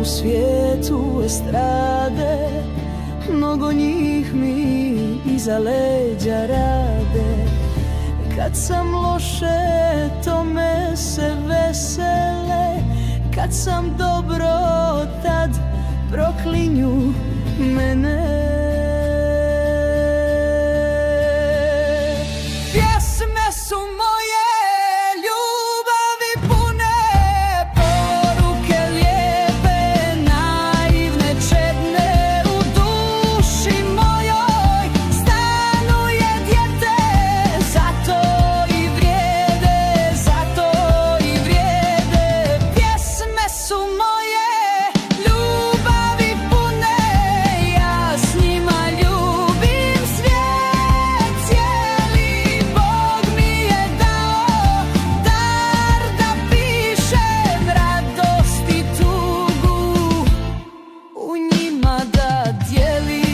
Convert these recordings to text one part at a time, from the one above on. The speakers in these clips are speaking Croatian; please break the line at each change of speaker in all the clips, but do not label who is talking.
u svijetu estrade, mnogo njih mi iza leđa rade. Kad sam loše, tome se vesele, kad sam dobro, tad proklinju mene. Pjesme su moje ljubavi pune, poruke lijepe, naivne, čedne. U duši mojoj stanuje dijete, zato i vrijede, zato i vrijede. Pjesme su moje ljubavi pune, ja s njima ljubim svijet cijeli. Bog mi je dao dar da pišem radost i tugu, u njima da dijelim.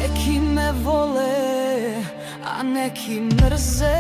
Neki me vole, a neki mrze,